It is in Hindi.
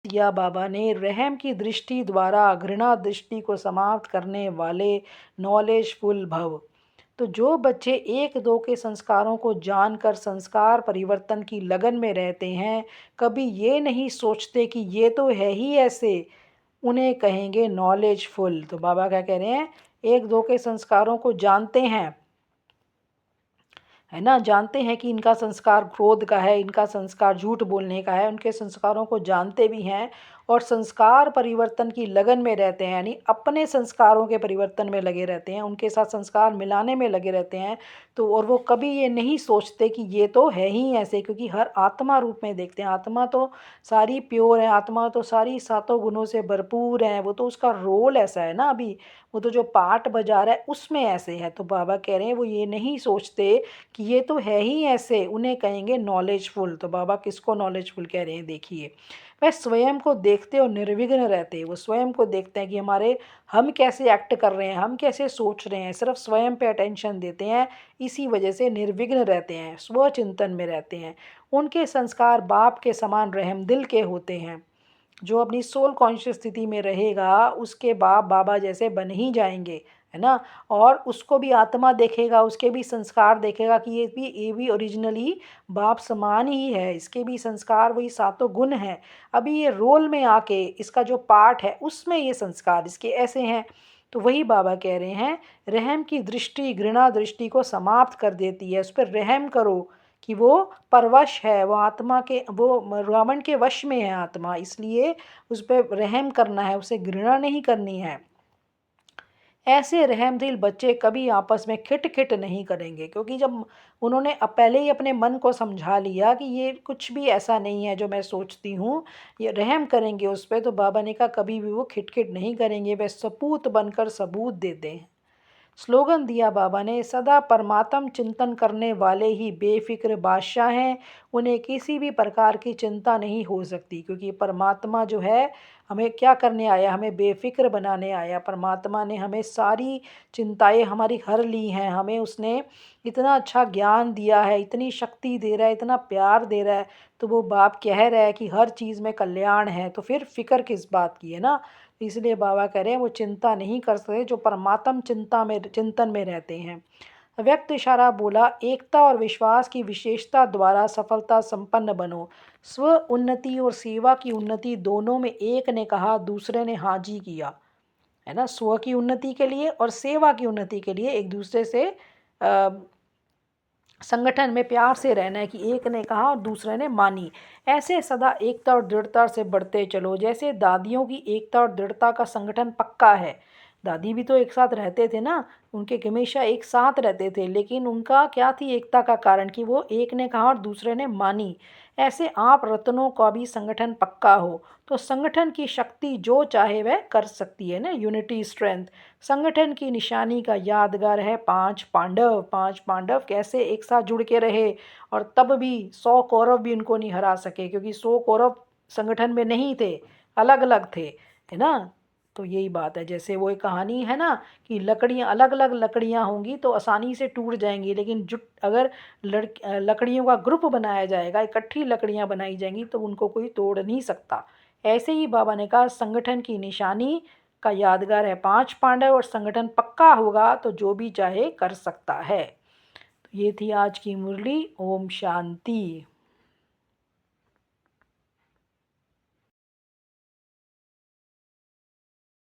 दिया बाबा ने, रहम की दृष्टि द्वारा घृणा दृष्टि को समाप्त करने वाले नॉलेजफुल भव। तो जो बच्चे एक दो के संस्कारों को जानकर संस्कार परिवर्तन की लगन में रहते हैं, कभी ये नहीं सोचते कि ये तो है ही ऐसे, उन्हें कहेंगे नॉलेजफुल। तो बाबा क्या कह रहे हैं, एक दो के संस्कारों को जानते हैं, है ना, जानते हैं कि इनका संस्कार क्रोध का है, इनका संस्कार झूठ बोलने का है, उनके संस्कारों को जानते भी हैं और संस्कार परिवर्तन की लगन में रहते हैं, यानी अपने संस्कारों के परिवर्तन में लगे रहते हैं, उनके साथ संस्कार मिलाने में लगे रहते हैं। तो और वो कभी ये नहीं सोचते कि ये तो है ही ऐसे, क्योंकि हर आत्मा रूप में देखते हैं, आत्मा तो सारी प्योर है, आत्मा तो सारी सातों गुणों से भरपूर है, वो तो उसका रोल ऐसा है ना, अभी वो तो जो पार्ट बजा रहा है उसमें ऐसे है। तो बाबा कह रहे हैं वो ये नहीं सोचते कि ये तो है ही ऐसे, उन्हें कहेंगे नॉलेजफुल। तो बाबा किसको नॉलेजफुल कह रहे हैं, देखिए, वह स्वयं को देखते और निर्विघ्न रहते, वो स्वयं को देखते हैं कि हम कैसे एक्ट कर रहे हैं, हम कैसे सोच रहे हैं, सिर्फ स्वयं पे अटेंशन देते हैं, इसी वजह से निर्विघ्न रहते हैं, स्वचिंतन में रहते हैं। उनके संस्कार बाप के समान रहम दिल के होते हैं। जो अपनी सोल कॉन्शियस स्थिति में रहेगा उसके बाप बाबा जैसे बन ही जाएंगे, है ना। और उसको भी आत्मा देखेगा, उसके भी संस्कार देखेगा कि ये भी ओरिजिनली बाप समान ही है, इसके भी संस्कार वही सातों गुण हैं, अभी ये रोल में आके इसका जो पार्ट है उसमें ये संस्कार इसके ऐसे हैं। तो वही बाबा कह रहे हैं, रहम की दृष्टि घृणा दृष्टि को समाप्त कर देती है, उस पर रहम करो कि वो परवश है, वो आत्मा के, वो रावण के वश में है आत्मा, इसलिए उस पर रहम करना है, उसे घृणा नहीं करनी है। ऐसे रहमदिल बच्चे कभी आपस में खिट खिट नहीं करेंगे, क्योंकि जब उन्होंने पहले ही अपने मन को समझा लिया कि ये कुछ भी ऐसा नहीं है जो मैं सोचती हूँ, ये रहम करेंगे उस पर, तो बाबा ने कहा कभी भी वो खिट नहीं करेंगे, वे सपूत बनकर सबूत देते हैं। स्लोगन दिया बाबा ने, सदा परमात्म चिंतन करने वाले ही बेफिक्र बादशाह हैं, उन्हें किसी भी प्रकार की चिंता नहीं हो सकती, क्योंकि परमात्मा जो है हमें क्या करने आया, हमें बेफिक्र बनाने आया। परमात्मा ने हमें सारी चिंताएं हमारी हर ली हैं, हमें उसने इतना अच्छा ज्ञान दिया है, इतनी शक्ति दे रहा है, इतना प्यार दे रहा है, तो वो बाप कह रहा है कि हर चीज़ में कल्याण है, तो फिर फिक्र किस बात की, है ना। इसलिए बाबा कह रहे हैं वो चिंता नहीं कर सकते जो परमात्म चिंतन में रहते हैं। व्यक्त इशारा बोला, एकता और विश्वास की विशेषता द्वारा सफलता संपन्न बनो। स्व उन्नति और सेवा की उन्नति दोनों में एक ने कहा, दूसरे ने हाँ जी किया, है ना। स्व की उन्नति के लिए और सेवा की उन्नति के लिए एक दूसरे से संगठन में प्यार से रहना है, कि एक ने कहा और दूसरे ने मानी। ऐसे सदा एकता और दृढ़ता से बढ़ते चलो, जैसे दादियों की एकता और दृढ़ता का संगठन पक्का है। दादी भी तो एक साथ रहते थे ना, उनके हमेशा एक साथ रहते थे, लेकिन उनका क्या थी एकता का कारण, कि वो एक ने कहा और दूसरे ने मानी। ऐसे आप रत्नों का भी संगठन पक्का हो, तो संगठन की शक्ति जो चाहे वह कर सकती है ना, यूनिटी स्ट्रेंथ। संगठन की निशानी का यादगार है पांच पांडव। पांच पांडव कैसे एक साथ जुड़ के रहे, और तब भी 100 कौरव भी उनको नहीं हरा सके, क्योंकि 100 कौरव संगठन में नहीं थे, अलग अलग थे, है ना। तो यही बात है, जैसे वो एक कहानी है ना, कि लकड़ियाँ अलग अलग लकड़ियाँ होंगी तो आसानी से टूट जाएंगी, लेकिन जुट अगर लकड़ियों का ग्रुप बनाया जाएगा, इकट्ठी लकड़ियाँ बनाई जाएंगी, तो उनको कोई तोड़ नहीं सकता। ऐसे ही बाबा ने कहा, संगठन की निशानी का यादगार है पांच पांडव, और संगठन पक्का होगा तो जो भी चाहे कर सकता है। तो ये थी आज की मुरली। ओम शांति।